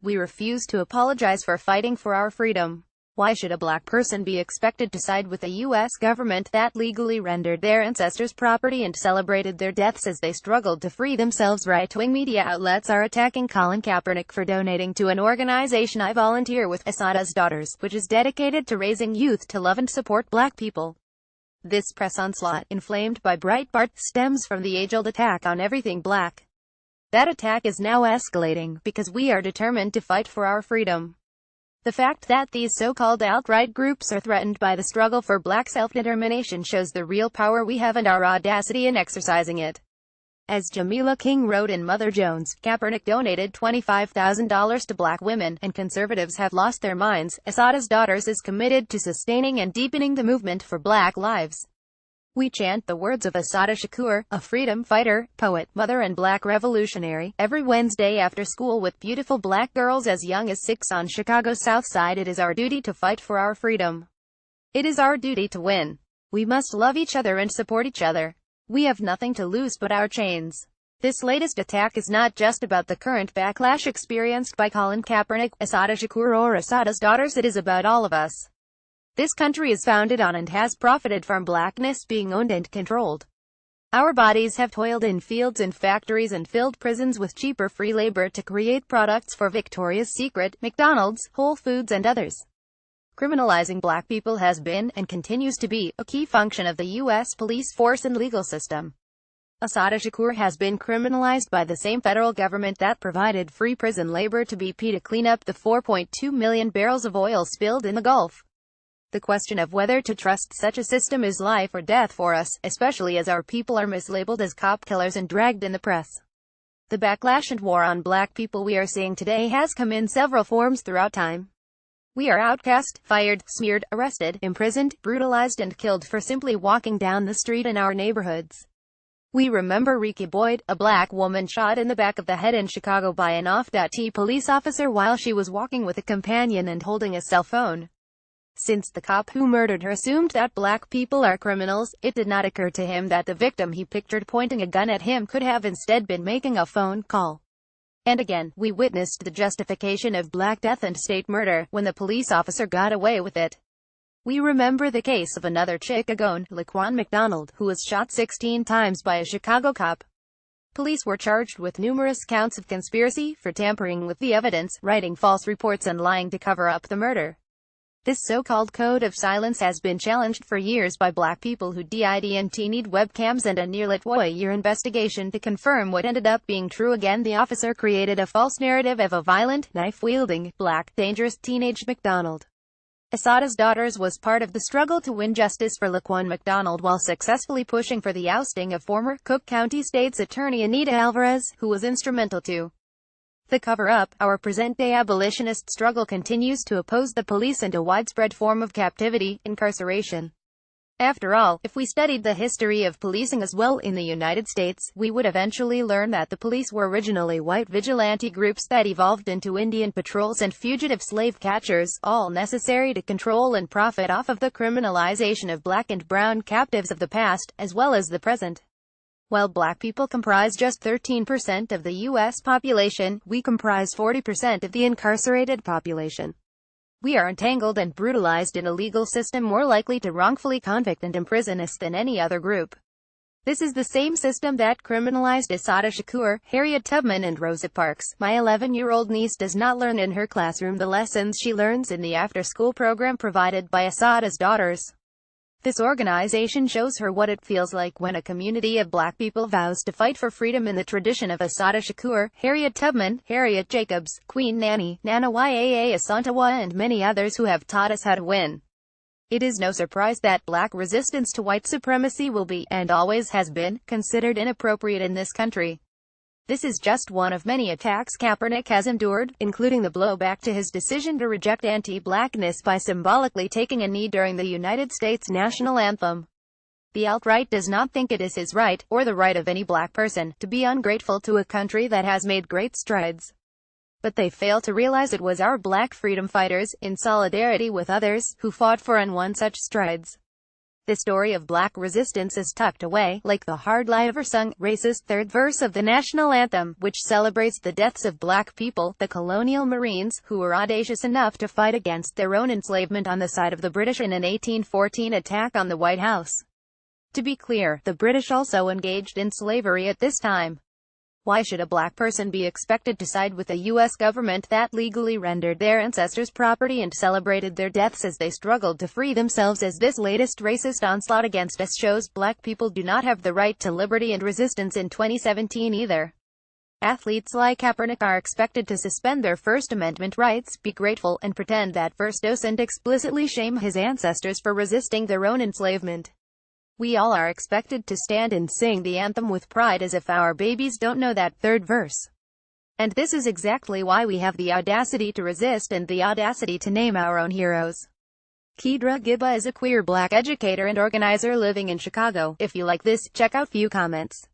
We refuse to apologize for fighting for our freedom. Why should a black person be expected to side with a U.S. government that legally rendered their ancestors property and celebrated their deaths as they struggled to free themselves? Right-wing media outlets are attacking Colin Kaepernick for donating to an organization I volunteer with, Assata's Daughters, which is dedicated to raising youth to love and support black people. This press onslaught, inflamed by Breitbart, stems from the age-old attack on everything black. That attack is now escalating, because we are determined to fight for our freedom. The fact that these so-called alt-right groups are threatened by the struggle for black self-determination shows the real power we have and our audacity in exercising it. As Jamila King wrote in Mother Jones, Kaepernick donated $25,000 to black women, and conservatives have lost their minds. Assata's Daughters is committed to sustaining and deepening the movement for black lives. We chant the words of Assata Shakur, a freedom fighter, poet, mother and black revolutionary, every Wednesday after school with beautiful black girls as young as 6 on Chicago's South Side. It is our duty to fight for our freedom. It is our duty to win. We must love each other and support each other. We have nothing to lose but our chains. This latest attack is not just about the current backlash experienced by Colin Kaepernick, Assata Shakur or Assata's Daughters. It is about all of us. This country is founded on and has profited from blackness being owned and controlled. Our bodies have toiled in fields and factories and filled prisons with cheaper free labor to create products for Victoria's Secret, McDonald's, Whole Foods and others. Criminalizing black people has been, and continues to be, a key function of the U.S. police force and legal system. Assata Shakur has been criminalized by the same federal government that provided free prison labor to BP to clean up the 4.2 million barrels of oil spilled in the Gulf. The question of whether to trust such a system is life or death for us, especially as our people are mislabeled as cop killers and dragged in the press. The backlash and war on black people we are seeing today has come in several forms throughout time. We are outcast, fired, smeared, arrested, imprisoned, brutalized and killed for simply walking down the street in our neighborhoods. We remember Rika Boyd, a black woman shot in the back of the head in Chicago by an off-duty police officer while she was walking with a companion and holding a cell phone. Since the cop who murdered her assumed that black people are criminals, it did not occur to him that the victim he pictured pointing a gun at him could have instead been making a phone call. And again, we witnessed the justification of black death and state murder, when the police officer got away with it. We remember the case of another Chicagoan, Laquan McDonald, who was shot 16 times by a Chicago cop. Police were charged with numerous counts of conspiracy for tampering with the evidence, writing false reports and lying to cover up the murder. This so-called code of silence has been challenged for years by black people who didn't need webcams and a nearly 4-year investigation to confirm what ended up being true. Again, the officer created a false narrative of a violent, knife-wielding, black, dangerous teenage McDonald. Assata's Daughters was part of the struggle to win justice for Laquan McDonald while successfully pushing for the ousting of former Cook County State's Attorney Anita Alvarez, who was instrumental to the cover-up. Our present-day abolitionist struggle continues to oppose the police and a widespread form of captivity, incarceration. After all, if we studied the history of policing as well in the United States, we would eventually learn that the police were originally white vigilante groups that evolved into Indian patrols and fugitive slave catchers, all necessary to control and profit off of the criminalization of black and brown captives of the past, as well as the present. While black people comprise just 13% of the U.S. population, we comprise 40% of the incarcerated population. We are entangled and brutalized in a legal system more likely to wrongfully convict and imprison us than any other group. This is the same system that criminalized Assata Shakur, Harriet Tubman and Rosa Parks. My 11-year-old niece does not learn in her classroom the lessons she learns in the after-school program provided by Assata's Daughters. This organization shows her what it feels like when a community of black people vows to fight for freedom in the tradition of Assata Shakur, Harriet Tubman, Harriet Jacobs, Queen Nanny, Nana Yaa Asantewaa and many others who have taught us how to win. It is no surprise that black resistance to white supremacy will be, and always has been, considered inappropriate in this country. This is just one of many attacks Kaepernick has endured, including the blowback to his decision to reject anti-blackness by symbolically taking a knee during the United States national anthem. The alt-right does not think it is his right, or the right of any black person, to be ungrateful to a country that has made great strides. But they fail to realize it was our black freedom fighters, in solidarity with others, who fought for and won such strides. The story of black resistance is tucked away, like the hard-lie ever-sung, racist third verse of the national anthem, which celebrates the deaths of black people, the colonial Marines, who were audacious enough to fight against their own enslavement on the side of the British in an 1814 attack on the White House. To be clear, the British also engaged in slavery at this time. Why should a black person be expected to side with a U.S. government that legally rendered their ancestors' property and celebrated their deaths as they struggled to free themselves? As this latest racist onslaught against us shows, black people do not have the right to liberty and resistance in 2017 either. Athletes like Kaepernick are expected to suspend their First Amendment rights, be grateful, and pretend that verse doesn't explicitly shame his ancestors for resisting their own enslavement. We all are expected to stand and sing the anthem with pride as if our babies don't know that third verse. And this is exactly why we have the audacity to resist and the audacity to name our own heroes. Kedra Gibba is a queer black educator and organizer living in Chicago. If you like this, check out few comments.